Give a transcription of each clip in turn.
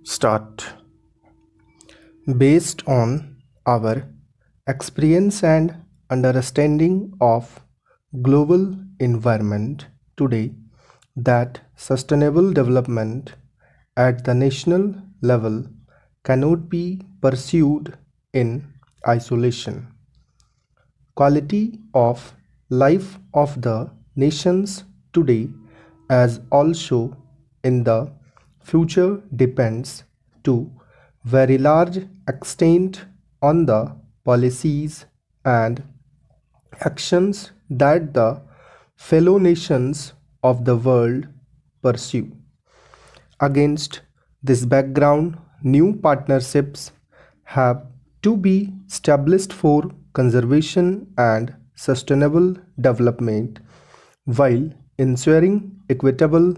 Start. Based on our experience and understanding of global environment today, that sustainable development at the national level cannot be pursued in isolation. Quality of life of the nations today as also in the future depends to very large extent on the policies and actions that the fellow nations of the world pursue. Against this background, new partnerships have to be established for conservation and sustainable development while ensuring equitable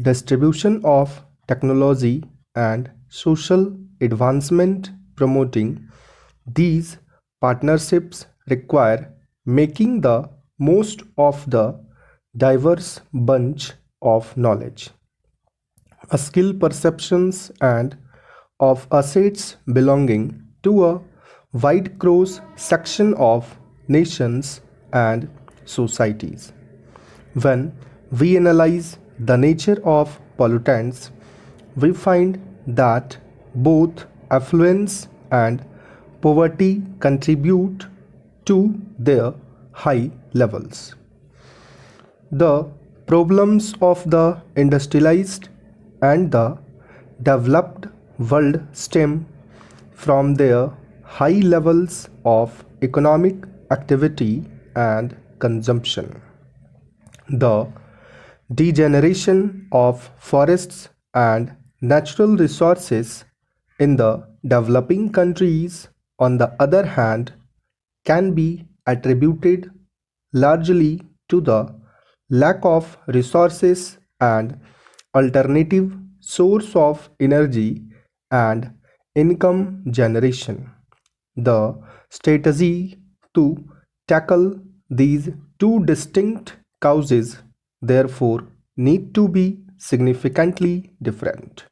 distribution of technology and social advancement. Promoting these partnerships require making the most of the diverse bunch of knowledge, skill perceptions and of assets belonging to a wide cross section of nations and societies. When we analyze the nature of pollutants, we find that both affluence and poverty contribute to their high levels. The problems of the industrialized and the developed world stem from their high levels of economic activity and consumption. The degeneration of forests and natural resources in the developing countries, on the other hand, can be attributed largely to the lack of resources and alternative source of energy and income generation. The strategy to tackle these two distinct causes therefore need to be significantly different.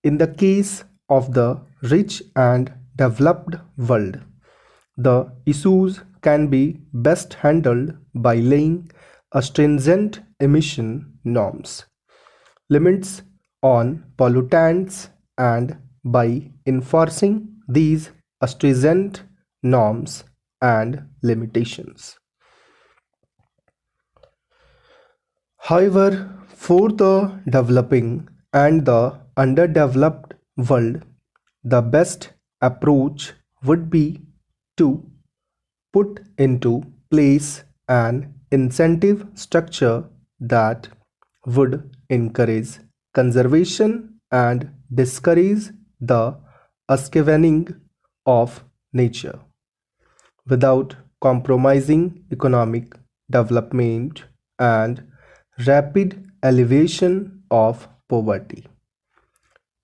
In the case of the rich and developed world, the issues can be best handled by laying stringent emission norms, limits on pollutants, and by enforcing these stringent norms and limitations. However, for the developing and the underdeveloped world, the best approach would be to put into place an incentive structure that would encourage conservation and discourage the scavenging of nature without compromising economic development and rapid elevation of poverty.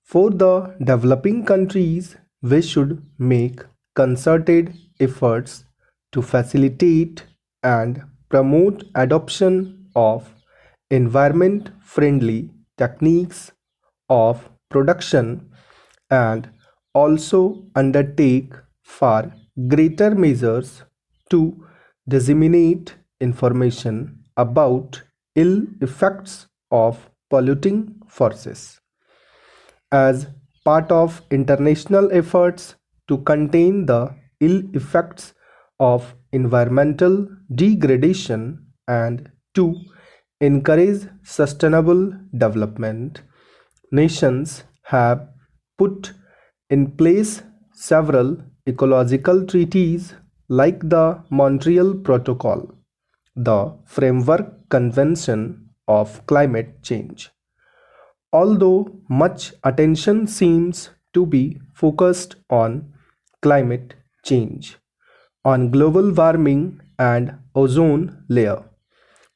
For the developing countries, we should make concerted efforts to facilitate and promote adoption of environment friendly techniques of production and also undertake far greater measures to disseminate information about ill effects of polluting forces. As part of international efforts to contain the ill effects of environmental degradation and to encourage sustainable development, nations have put in place several ecological treaties like the Montreal Protocol, the Framework Convention of Climate Change. Although much attention seems to be focused on climate change, on global warming and ozone layer,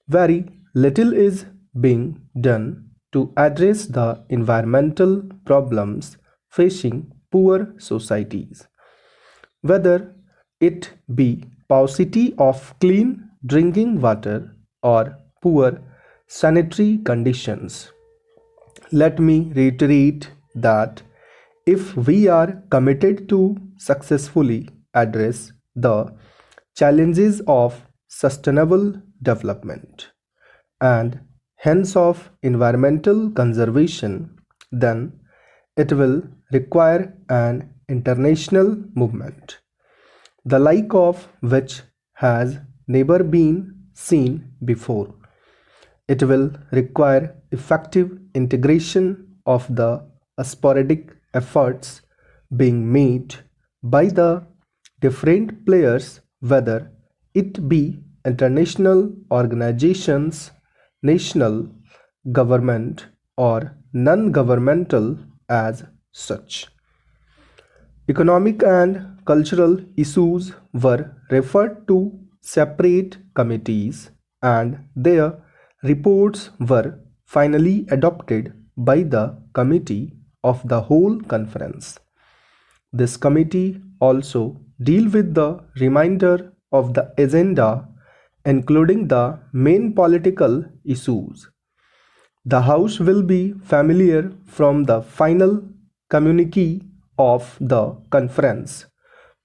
very little is being done to address the environmental problems facing poor societies, whether it be paucity of clean drinking water or poor sanitary conditions. Let me reiterate that if we are committed to successfully address the challenges of sustainable development and hence of environmental conservation, then it will require an international movement, the like of which has never been seen before. It will require effective integration of the sporadic efforts being made by the different players, whether it be international organizations, national government, or non governmental as such. Economic and cultural issues were referred to separate committees, and their reports were finally adopted by the Committee of the Whole Conference. This committee also deal with the remainder of the agenda, including the main political issues. The House will be familiar from the final communique of the conference,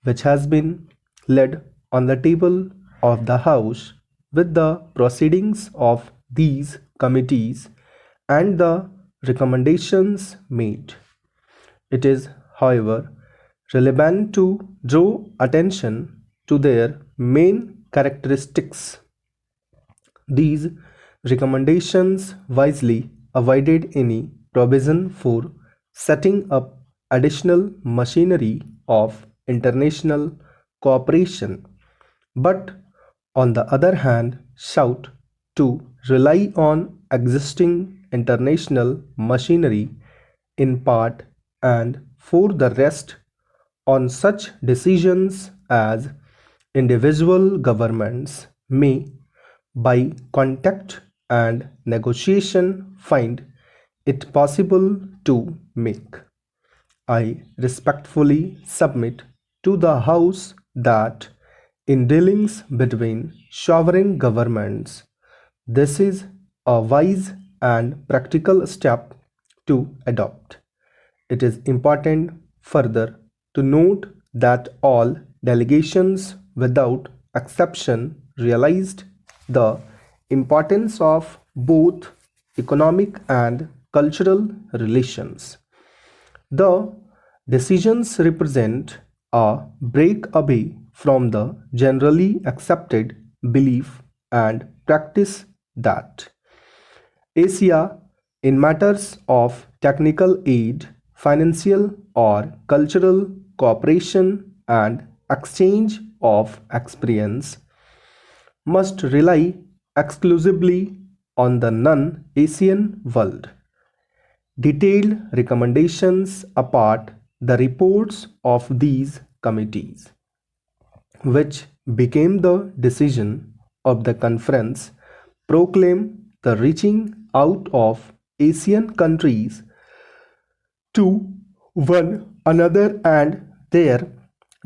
which has been laid on the table of the House with the proceedings of these committees and the recommendations made. It is, however, relevant to draw attention to their main characteristics. These recommendations wisely avoided any provision for setting up additional machinery of international cooperation, but on the other hand, sought to rely on existing international machinery in part and for the rest on such decisions as individual governments may, by contact and negotiation, find it possible to make. I respectfully submit to the House that in dealings between sovereign governments, this is a wise and practical step to adopt. It is important further to note that all delegations without exception realized the importance of both economic and cultural relations. The decisions represent a break away from the generally accepted belief and practice that Asia, in matters of technical aid, financial or cultural cooperation, and exchange of experience, must rely exclusively on the non Asian world. Detailed recommendations apart the reports of these committees, which became the decision of the conference, proclaim the reaching out of Asian countries to one another and their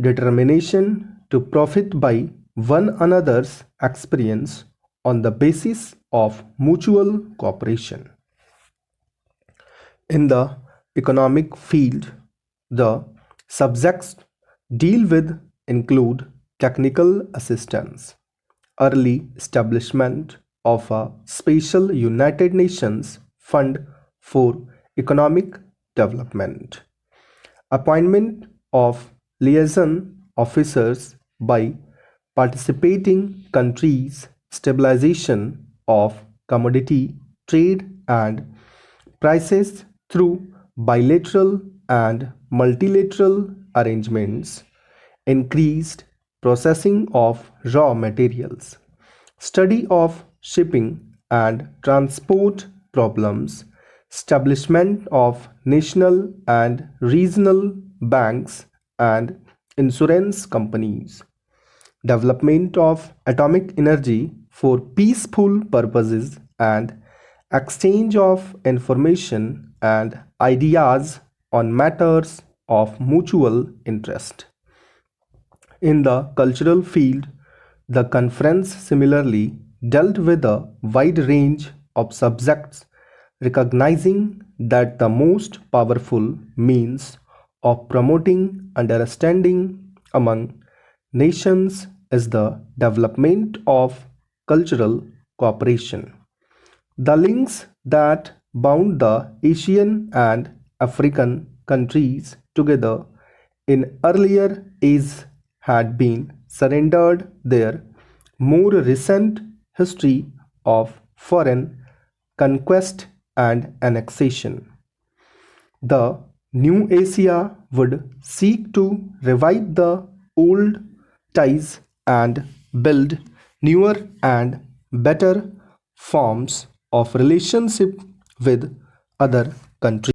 determination to profit by one another's experience on the basis of mutual cooperation. In the economic field, the subjects deal with include technical assistance, early establishment of a special United Nations Fund for Economic Development, appointment of liaison officers by participating countries, stabilization of commodity trade and prices through bilateral and multilateral arrangements, increased processing of raw materials, study of shipping and transport problems, establishment of national and regional banks and insurance companies, development of atomic energy for peaceful purposes, and exchange of information and ideas on matters of mutual interest. In the cultural field, the conference similarly dealt with a wide range of subjects, recognizing that the most powerful means of promoting understanding among nations is the development of cultural cooperation. The links that bound the Asian and African countries together in earlier ages had been surrendered. Their more recent history of foreign conquest and annexation. The new Asia would seek to revive the old ties and build newer and better forms of relationship with other countries.